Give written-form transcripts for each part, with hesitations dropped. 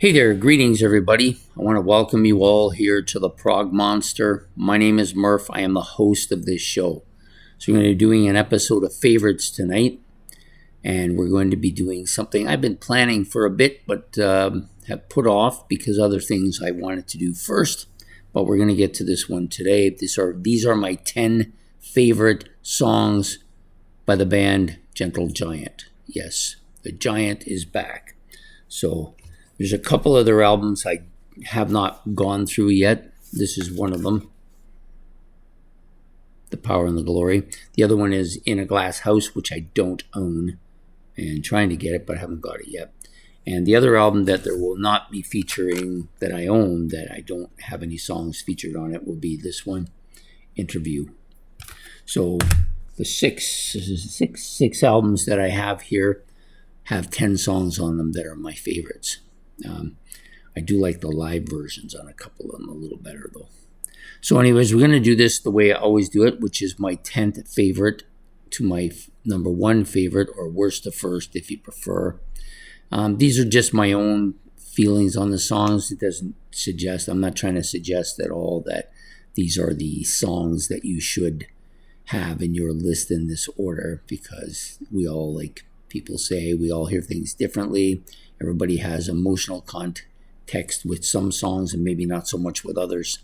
Hey there, greetings everybody. I want to welcome you all here to the Prog Monster. My name is Murph. I am the host of this show. So we're going to be doing an episode of favorites tonight, and we're going to be doing something I've been planning for a bit, but have put off because other things I wanted to do first. But we're going to get to this one today. These are my 10 favorite songs by the band Gentle Giant. Yes, the Giant is back. So there's a couple other albums I have not gone through yet. This is one of them, The Power and the Glory. The other one is In a Glass House, which I don't own, and trying to get it, but I haven't got it yet. And the other album that there will not be featuring that I own, that I don't have any songs featured on it, will be this one, Interview. So the six albums that I have here have 10 songs on them that are my favorites. I do like the live versions on a couple of them a little better, though. So anyways, we're going to do this the way I always do it, which is my 10th favorite to my number one favorite, or worst to first, if you prefer. These are just my own feelings on the songs. It doesn't suggest, I'm not trying to suggest at all that these are the songs that you should have in your list in this order, because we all, like people say, we all hear things differently. Everybody has emotional context with some songs and maybe not so much with others.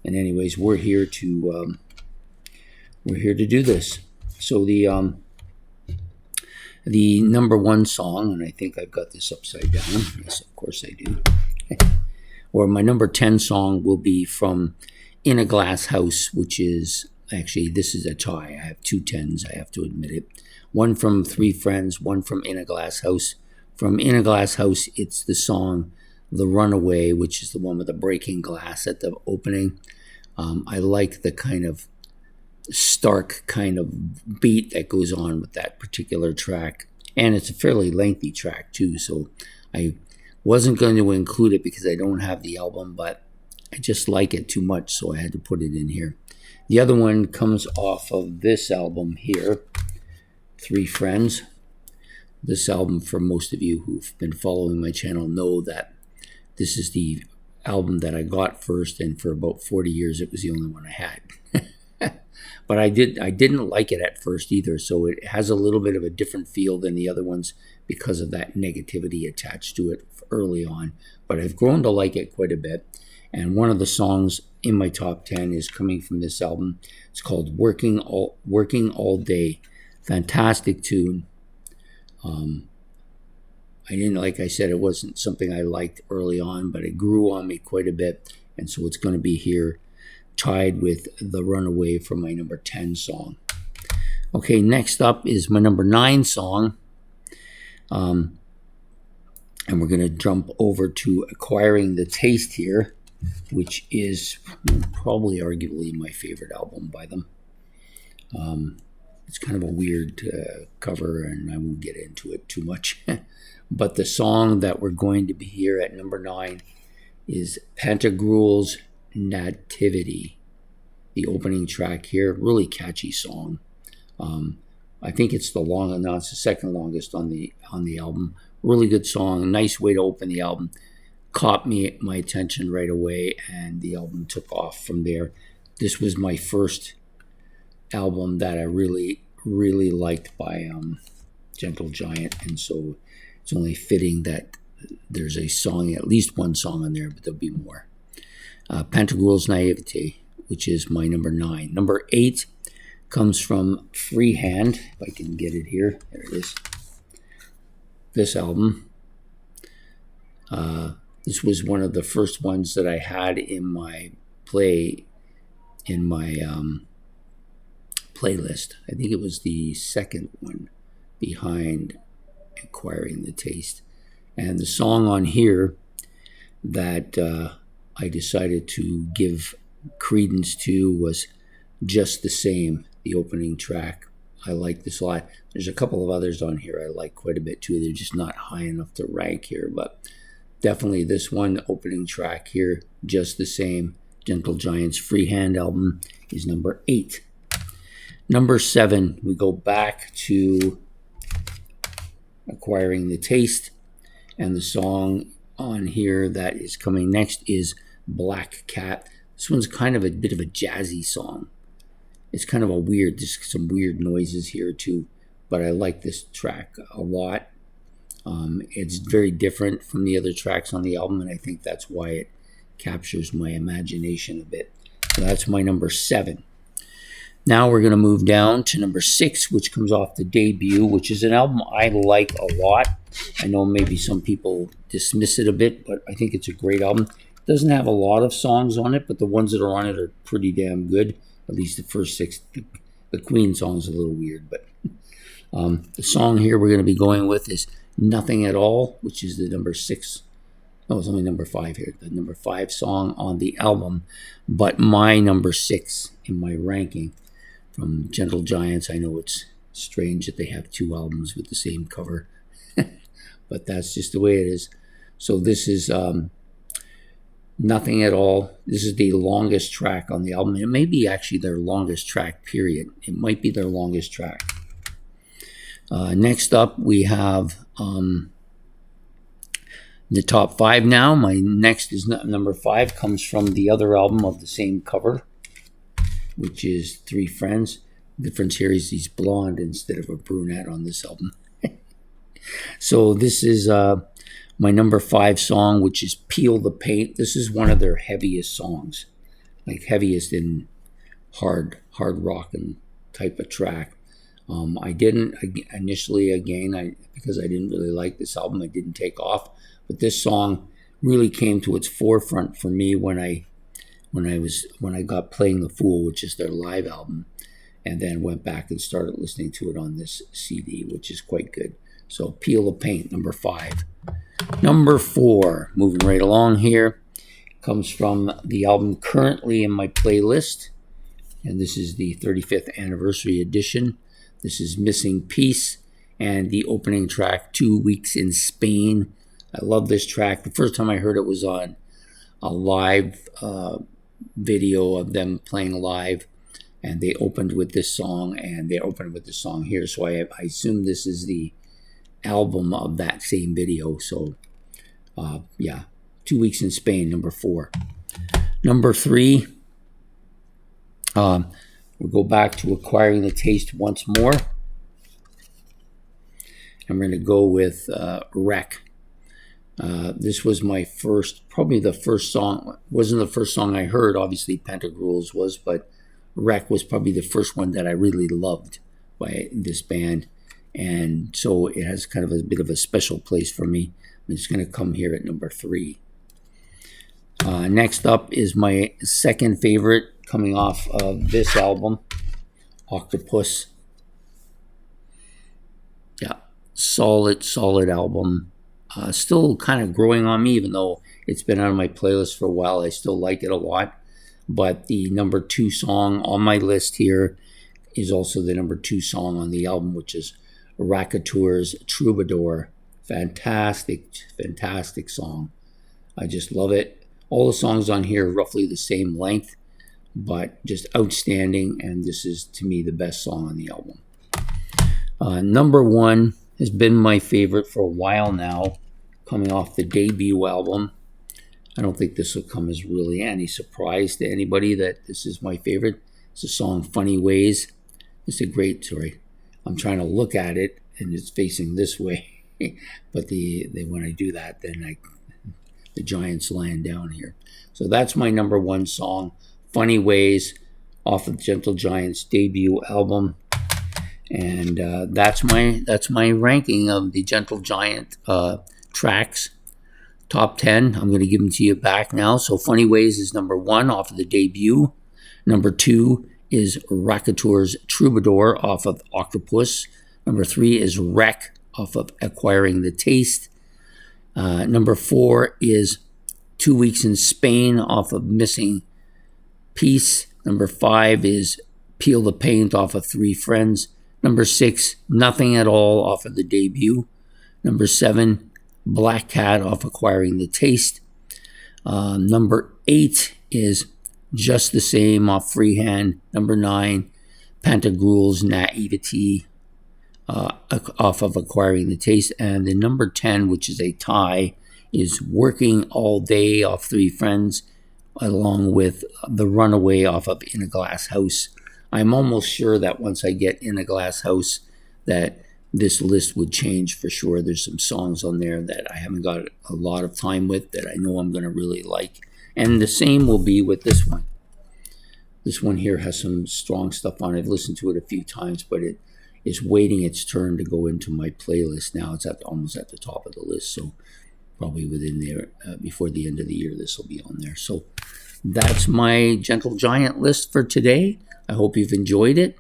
And anyways, we're here to do this. So the number one song, and I think I've got this upside down. Yes, of course I do. Or my number 10 song will be from In a Glass House, which is actually, this is a tie. I have two 10s, I have to admit it. One from Three Friends, one from In a Glass House. From In a Glass House, it's the song The Runaway, which is the one with the breaking glass at the opening. I like the kind of stark kind of beat that goes on with that particular track. And it's a fairly lengthy track too, so I wasn't going to include it because I don't have the album, but I just like it too much, so I had to put it in here. The other one comes off of this album here, Three Friends. This album, for most of you who've been following my channel, know that this is the album that I got first, and for about 40 years it was the only one I had. But I didn't like it at first either, so it has a little bit of a different feel than the other ones because of that negativity attached to it early on. But I've grown to like it quite a bit, and one of the songs in my top 10 is coming from this album. It's called Working All Day. Fantastic tune. I didn't, like I said, it wasn't something I liked early on, but it grew on me quite a bit, and so it's going to be here tied with The Runaway for my number 10 song. Okay, next up is my number 9 song, and we're going to jump over to Acquiring the Taste here, which is probably arguably my favorite album by them. It's kind of a weird cover, and I won't get into it too much. But the song that we're going to be here at number 9 is Pantagruel's Nativity. The opening track here, really catchy song. I think it's the second longest on the album. Really good song, nice way to open the album. Caught my attention right away, and the album took off from there. This was my first album that I really liked by Gentle Giant, and so it's only fitting that there's a song, at least one song on there, but there'll be more. Pantagruel's Naivete, which is my number 9. Number 8 comes from Freehand, if I can get it here. There it is. This album. This was one of the first ones that I had in my playlist. I think it was the second one behind Acquiring the Taste. And the song on here that I decided to give credence to was Just the Same, the opening track. I like this a lot. There's a couple of others on here I like quite a bit too. They're just not high enough to rank here, but definitely this one, opening track here, Just the Same, Gentle Giant's Freehand album, is number 8. Number 7, we go back to Acquiring the Taste, and the song on here that is coming next is Black Cat. This one's kind of a bit of a jazzy song. It's kind of a weird, there's some weird noises here too, but I like this track a lot. It's very different from the other tracks on the album, and I think that's why it captures my imagination a bit. So that's my number 7. Now we're going to move down to number 6, which comes off the debut, which is an album I like a lot. I know maybe some people dismiss it a bit, but I think it's a great album. It doesn't have a lot of songs on it, but the ones that are on it are pretty damn good. At least the first 6. The Queen song is a little weird, but the song here we're going to be going with is Nothing at All, which is the number 6. Oh, it's only number 5 here. The number 5 song on the album, but my number 6 in my ranking from Gentle Giants. I know it's strange that they have 2 albums with the same cover, but that's just the way it is. So this is Nothing at All. This is the longest track on the album. It may be actually their longest track, period. It might be their longest track. Next up, we have the top 5 now. My next is number 5, comes from the other album of the same cover, which is Three Friends. The difference here is he's blonde instead of a brunette on this album. So this is my number 5 song, which is Peel the Paint. This is one of their heaviest songs, like heaviest in hard rock and type of track. I didn't initially, because I didn't really like this album, I didn't take off. But this song really came to its forefront for me when I got Playing the Fool, which is their live album, and then went back and started listening to it on this CD, which is quite good. So Peel the Paint, number 5. Number 4, moving right along here, comes from the album currently in my playlist, and this is the 35th anniversary edition. This is Missing Piece, and the opening track, 2 Weeks in Spain. I love this track. The first time I heard it was on a live video of them playing live, and they opened with this song, and they opened with this song here. So I assume this is the album of that same video. So yeah, 2 Weeks in Spain, number 4. Number 3, we'll go back to Acquiring the Taste once more. I'm going to go with Wreck. This was my first, probably the first song. Wasn't the first song I heard, obviously Pentagrooves was, but Wreck was probably the first one that I really loved by this band. And so it has kind of a bit of a special place for me. It's going to come here at number 3. Next up is my second favorite coming off of this album, Octopus. Yeah, solid album. Still kind of growing on me, even though it's been on my playlist for a while. I still like it a lot. But the number 2 song on my list here is also the number 2 song on the album, which is Racoteur's Troubadour. Fantastic song. I just love it. All the songs on here are roughly the same length, but just outstanding, and this is, to me, the best song on the album. Number 1 has been my favorite for a while now, coming off the debut album. I don't think this will come as really any surprise to anybody that this is my favorite. It's the song Funny Ways. It's a great, I'm trying to look at it, and it's facing this way. But when I do that, then the Giants land down here. So that's my number 1 song, Funny Ways, off of Gentle Giants' debut album. And that's my ranking of the Gentle Giant tracks. Top 10, I'm going to give them to you back now. So Funny Ways is number 1 off of the debut. Number 2 is Racoteur's Troubadour off of Octopus. Number 3 is Wreck off of Acquiring the Taste. Number 4 is 2 Weeks in Spain off of Missing Piece. Number 5 is Peel the Paint off of Three Friends. Number 6, Nothing at All off of the debut. Number 7, Black Cat off Acquiring the Taste. Number 8 is Just the Same off Freehand. Number 9, Pantagruel's Naivety off of Acquiring the Taste. And the number 10, which is a tie, is Working All Day off Three Friends, along with The Runaway off of In a Glass House. I'm almost sure that once I get In a Glass House that this list would change for sure. There's some songs on there that I haven't got a lot of time with that I know I'm going to really like. And the same will be with this one. This one here has some strong stuff on it. I've listened to it a few times, but it is waiting its turn to go into my playlist now. It's almost at the top of the list, so probably within there, before the end of the year, this will be on there. So that's my Gentle Giant list for today. I hope you've enjoyed it.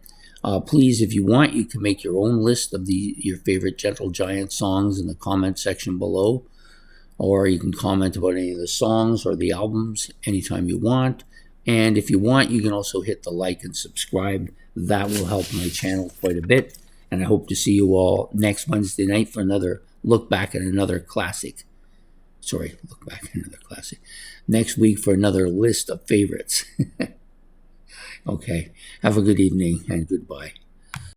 Please, if you want, you can make your own list of your favorite Gentle Giant songs in the comment section below, or you can comment about any of the songs or the albums anytime you want. And if you want, you can also hit the like and subscribe. That will help my channel quite a bit. And I hope to see you all next Wednesday night for another look back at another classic. Look back at another classic. Next week for another list of favorites. Okay. Have a good evening and goodbye.